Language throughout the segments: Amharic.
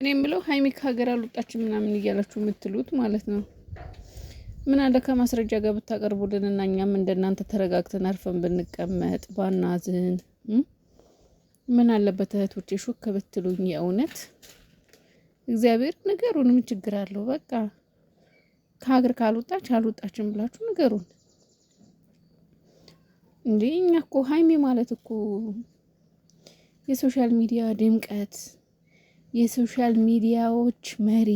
እኔ የምለው ሀይሚ ከሀገር አልወጣችም ምናምን እያላችሁ የምትሉት ማለት ነው። ምን አለ ከማስረጃ ጋር ብታቀርቡልን እና እኛም እንደናንተ ተረጋግተን አርፈን ብንቀመጥ ባናዝን። ምን አለበት እህቶቼ ሹክ ብትሉኝ የእውነት እግዚአብሔር ንገሩን። ምን ችግር አለው? በቃ ከሀገር ካልወጣች አልወጣችም ብላችሁ ንገሩን። እንዴ እኛ እኮ ሀይሚ ማለት እኮ የሶሻል ሚዲያ ድምቀት፣ የሶሻል ሚዲያዎች መሪ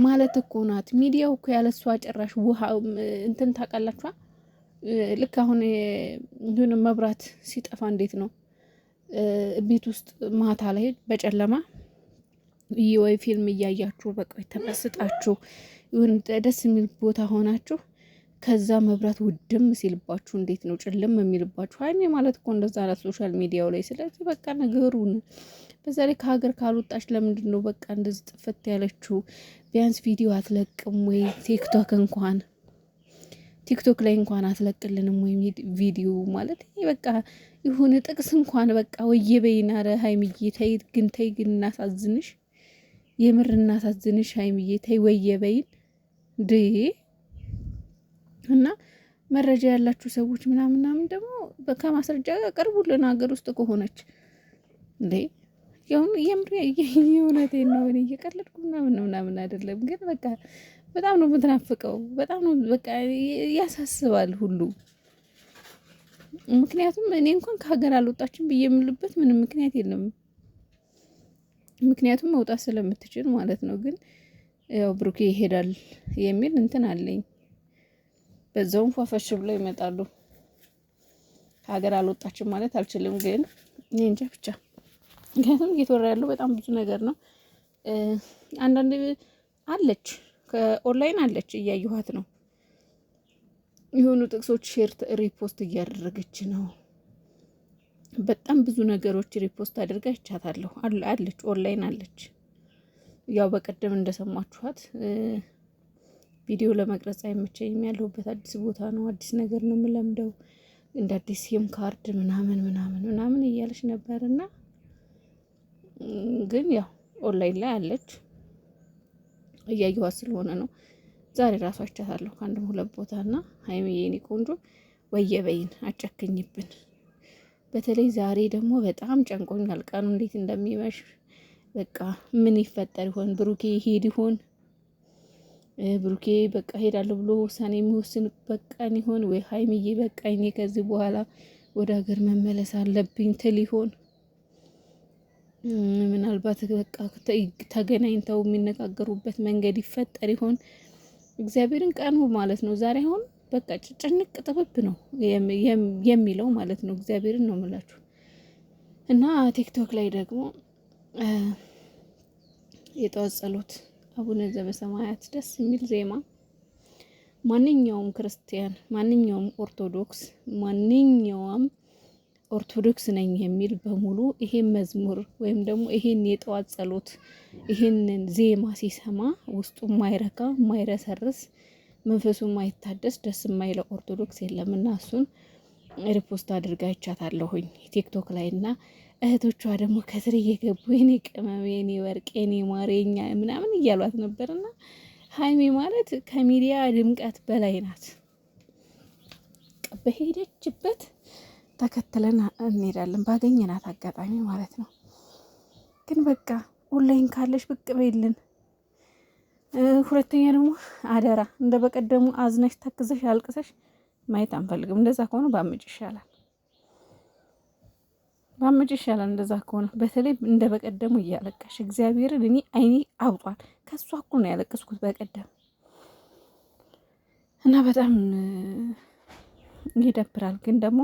ማለት እኮ ናት። ሚዲያው እኮ ያለሷ ጭራሽ ውሃ እንትን ታውቃላችኋ? ልክ አሁን ይሁን መብራት ሲጠፋ እንዴት ነው ቤት ውስጥ ማታ ላይ በጨለማ ወይ ፊልም እያያችሁ በቃ ተመስጣችሁ ይሁን ደስ የሚል ቦታ ሆናችሁ ከዛ መብራት ውድም ሲልባችሁ እንዴት ነው ጭልም የሚልባችሁ? ሀይሚ ማለት እኮ እንደዛ ናት ሶሻል ሚዲያው ላይ። ስለዚህ በቃ ነገሩን በዛ ላይ ከሀገር ካልወጣች ለምንድን ነው በቃ እንደዚህ ጥፍት ያለችው? ቢያንስ ቪዲዮ አትለቅም ወይ? ቲክቶክ ላይ እንኳን አትለቅልንም ወይ ቪዲዮ? ማለት በቃ የሆነ ጥቅስ እንኳን በቃ ወየበይና ረ ሀይሚዬ ተይ ግን እናሳዝንሽ፣ የምር እናሳዝንሽ ሀይሚዬ ተይ ወየበይን ድ እና መረጃ ያላችሁ ሰዎች ምናምን ደግሞ ከማስረጃ ጋር ቀርቡልን። ሀገር ውስጥ ከሆነች እንዴ የእውነቴን ነው። እኔ እየቀለድኩ ምናምን አይደለም፣ ግን በቃ በጣም ነው የምትናፍቀው። በጣም ነው በቃ ያሳስባል ሁሉ። ምክንያቱም እኔ እንኳን ከሀገር አልወጣችም ብዬ የምልበት ምንም ምክንያት የለም። ምክንያቱም መውጣት ስለምትችል ማለት ነው። ግን ያው ብሩኬ ይሄዳል የሚል እንትን አለኝ። በዛውም ፏፈሽ ብለው ይመጣሉ። ከሀገር አልወጣችም ማለት አልችልም፣ ግን እኔ እንጃ ብቻ። ምክንያቱም እየተወራ ያለው በጣም ብዙ ነገር ነው። አንዳንድ አለች ከኦንላይን አለች እያየኋት ነው። የሆኑ ጥቅሶች ሼር ሪፖስት እያደረገች ነው። በጣም ብዙ ነገሮች ሪፖስት አድርጋ ይቻታለሁ። አለች ኦንላይን አለች። ያው በቀደም እንደሰማችኋት ቪዲዮ ለመቅረጽ አይመቸኝም፣ ያለሁበት አዲስ ቦታ ነው፣ አዲስ ነገር ነው የምለምደው፣ እንደ አዲስ ሲም ካርድ ምናምን እያለች ነበር። እና ግን ያው ኦንላይን ላይ አለች እያየኋት ስለሆነ ነው። ዛሬ ራሱ አይቻታለሁ ከአንድም ሁለት ቦታ። እና ሀይሚዬ የኔ ቆንጆ ወየበይን አጨክኝብን። በተለይ ዛሬ ደግሞ በጣም ጨንቆኛል። ቀኑ እንዴት እንደሚመሽ በቃ ምን ይፈጠር ይሆን? ብሩኬ ሄድ ይሆን? ብሩኬ በቃ ሄዳለሁ ብሎ ውሳኔ የሚወስን በቃን ይሆን ወይ? ሀይሚዬ በቃ እኔ ከዚህ በኋላ ወደ ሀገር መመለስ አለብኝ ትል ይሆን? ምናልባት በቃ ተገናኝተው የሚነጋገሩበት መንገድ ይፈጠር ይሆን? እግዚአብሔርን ቀኑ ማለት ነው ዛሬ አሁን በቃ ጭንቅ ጥብብ ነው የሚለው ማለት ነው። እግዚአብሔርን ነው የምላችሁ። እና ቲክቶክ ላይ ደግሞ የጠዋት ጸሎት አቡነ ዘበሰማያት ደስ የሚል ዜማ፣ ማንኛውም ክርስቲያን፣ ማንኛውም ኦርቶዶክስ ነኝ የሚል በሙሉ ይሄን መዝሙር ወይም ደግሞ ይሄን የጠዋት ጸሎት ይሄንን ዜማ ሲሰማ ውስጡ ማይረካ ማይረሰርስ መንፈሱ ማይታደስ ደስ የማይለው ኦርቶዶክስ የለም። እና እሱን ሪፖስት አድርጋ ይቻታለሁኝ ቲክቶክ ላይ። እና እህቶቿ ደግሞ ከስር እየገቡ የኔ ቅመም፣ የኔ ወርቅ፣ የኔ ማሬኛ ምናምን እያሏት ነበርና ሀይሚ ማለት ከሚዲያ ድምቀት በላይ ናት። በሄደችበት ተከትለን እንሄዳለን፣ ባገኘናት አጋጣሚ ማለት ነው። ግን በቃ ኦንላይን ካለሽ ብቅ በይልን። ሁለተኛ ደግሞ አደራ እንደ በቀደሙ አዝነሽ ተክዘሽ አልቅሰሽ ማየት አንፈልግም። እንደዛ ከሆነ ባምጭ ይሻላል። እንደዛ ከሆነ በተለይ እንደ በቀደሙ እያለቀሽ እግዚአብሔርን እኔ አይኔ አብጧል። ከሷ እኮ ነው ያለቀስኩት በቀደም እና በጣም ይደብራል። ግን ደግሞ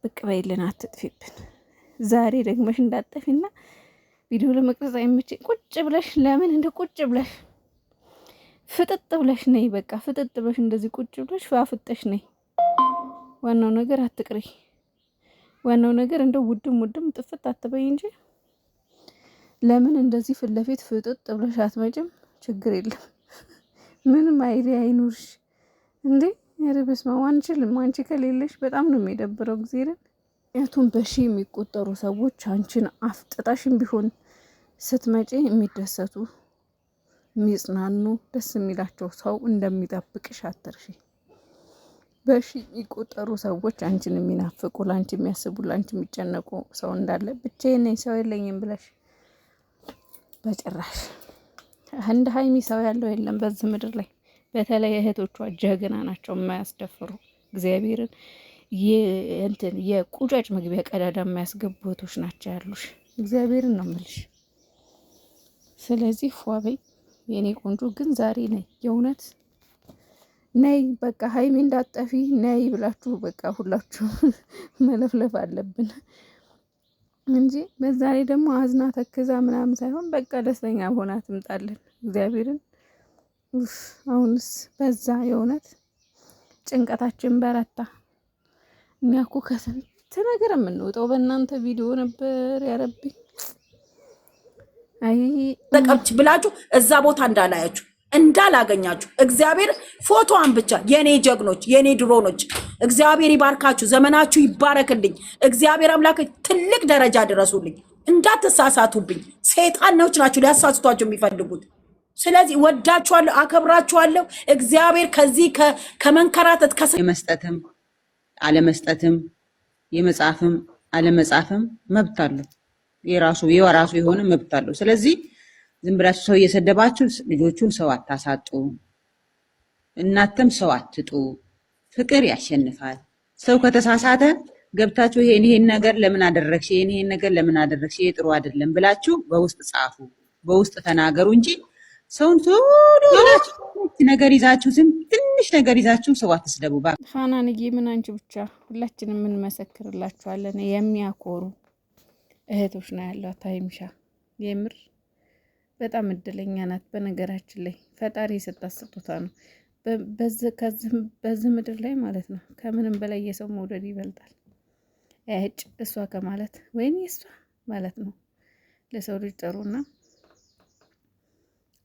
ብቅ በይልን፣ አትጥፊብን። ዛሬ ደግመሽ እንዳጠፊና ቪዲዮ ለመቅረጽ አይመቸኝ። ቁጭ ብለሽ ለምን እንደ ቁጭ ብለሽ ፍጥጥ ብለሽ ነይ። በቃ ፍጥጥ ብለሽ እንደዚህ ቁጭ ብለሽ ፋፍጠሽ ነይ። ዋናው ነገር አትቅሪ። ዋናው ነገር እንደው ውድም ጥፍት አትበይ እንጂ ለምን እንደዚህ ፊት ለፊት ፍጥጥ ብለሽ አትመጭም? ችግር የለም ምንም አይዲያ አይኑርሽ እንዴ። ኧረ በስመ አብ አንችልም። አንቺ ከሌለሽ በጣም ነው የሚደብረው። እግዚአብሔርን ምክንያቱም በሺ የሚቆጠሩ ሰዎች አንቺን አፍጥጣሽም ቢሆን ስትመጪ የሚደሰቱ የሚጽናኑ ደስ የሚላቸው ሰው እንደሚጠብቅሽ አትርሺ። በሺ የሚቆጠሩ ሰዎች አንቺን የሚናፍቁ ለአንቺ የሚያስቡ ለአንቺ የሚጨነቁ ሰው እንዳለ ብቻዬን ነኝ ሰው የለኝም ብለሽ በጭራሽ። እንደ ሀይሚ ሰው ያለው የለም በዚህ ምድር ላይ። በተለይ እህቶቿ ጀግና ናቸው፣ የማያስደፍሩ እግዚአብሔርን እንትን የቁጫጭ መግቢያ ቀዳዳ የማያስገቡ እህቶች ናቸው ያሉሽ። እግዚአብሔርን ነው የምልሽ። ስለዚህ ፏበይ የኔ ቆንጆ። ግን ዛሬ ነይ የእውነት ነይ፣ በቃ ሀይሚ እንዳጠፊ ነይ ብላችሁ በቃ ሁላችሁ መለፍለፍ አለብን እንጂ በዛ ላይ ደግሞ አዝና ተክዛ ምናምን ሳይሆን በቃ ደስተኛ ሆና ትምጣለን። እግዚአብሔርን አሁንስ በዛ የእውነት ጭንቀታችን በረታ። እኛ እኮ ከስንት ነገር የምንወጣው በእናንተ ቪዲዮ ነበር። ያረብኝ አይ ተቀብጭ ብላችሁ እዛ ቦታ እንዳላያችሁ እንዳላገኛችሁ እግዚአብሔር ፎቶዋን ብቻ የኔ ጀግኖች የኔ ድሮኖች እግዚአብሔር ይባርካችሁ፣ ዘመናችሁ ይባረክልኝ። እግዚአብሔር አምላክ ትልቅ ደረጃ ድረሱልኝ። እንዳትሳሳቱብኝ። ሰይጣኖች ናችሁ ሊያሳስቷችሁ የሚፈልጉት። ስለዚህ ወዳችኋለሁ፣ አከብራችኋለሁ። እግዚአብሔር ከዚህ ከመንከራተት የመስጠትም አለመስጠትም የመጻፍም አለመጻፍም መብት አለው። የራሱ የሆነ መብት አለው። ስለዚህ ዝም ብላችሁ ሰው እየሰደባችሁ ልጆቹን ሰው አታሳጡ፣ እናንተም ሰው አትጡ። ፍቅር ያሸንፋል። ሰው ከተሳሳተ ገብታችሁ ይሄን ነገር ለምን አደረግሽ፣ ይሄን ነገር ለምን አደረግሽ፣ ይሄ ጥሩ አይደለም ብላችሁ በውስጥ ጻፉ፣ በውስጥ ተናገሩ እንጂ ሰውን ቶሎ ነገር ይዛችሁ ዝም ትንሽ ነገር ይዛችሁ ሰው አትስደቡ። ሀናንዬ ምን አንቺ ብቻ ሁላችንም እንመሰክርላችኋለን። የሚያኮሩ እህቶች ነው ያሏት ሀይሚሻ። የምር በጣም እድለኛ ናት። በነገራችን ላይ ፈጣሪ የሰጣት ስጦታ ነው። በዚህ ምድር ላይ ማለት ነው ከምንም በላይ የሰው መውደድ ይበልጣል። ያጭ እሷ ከማለት ወይኔ እሷ ማለት ነው ለሰው ልጅ ጥሩና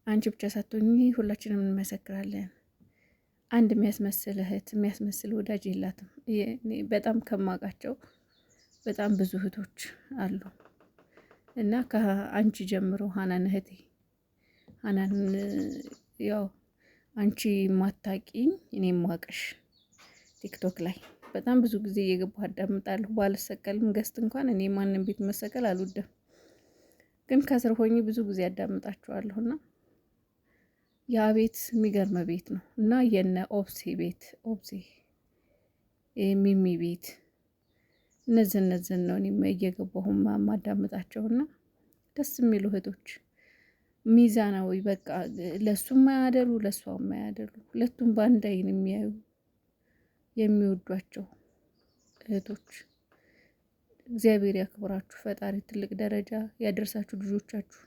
አንቺ ብቻ ሳትሆኚ ሁላችንም እንመሰክራለን። አንድ የሚያስመስል እህት የሚያስመስል ወዳጅ የላትም። በጣም ከማውቃቸው በጣም ብዙ እህቶች አሉ እና ከአንቺ ጀምሮ ሀናን እህቴ ሀናን ያው አንቺ ማታቂኝ እኔ ማቀሽ ቲክቶክ ላይ በጣም ብዙ ጊዜ እየገባሁ አዳምጣለሁ። ባልሰቀልም ገስት እንኳን እኔ ማንንም ቤት መሰቀል አልወደም፣ ግን ከስር ሆኜ ብዙ ጊዜ አዳምጣቸዋለሁና ያ ቤት የሚገርም ቤት ነው እና የነ ኦብሴ ቤት ኦብሴ ሚሚ ቤት እነዚህን ነው እኔም እየገባሁ ማዳምጣቸውና ደስ የሚሉ እህቶች ሚዛናዊ በቃ ለሱም ማያደሉ ለሷም ማያደሉ ሁለቱም በአንድ አይን የሚያዩ የሚወዷቸው እህቶች እግዚአብሔር ያክብራችሁ። ፈጣሪ ትልቅ ደረጃ ያደርሳችሁ ልጆቻችሁ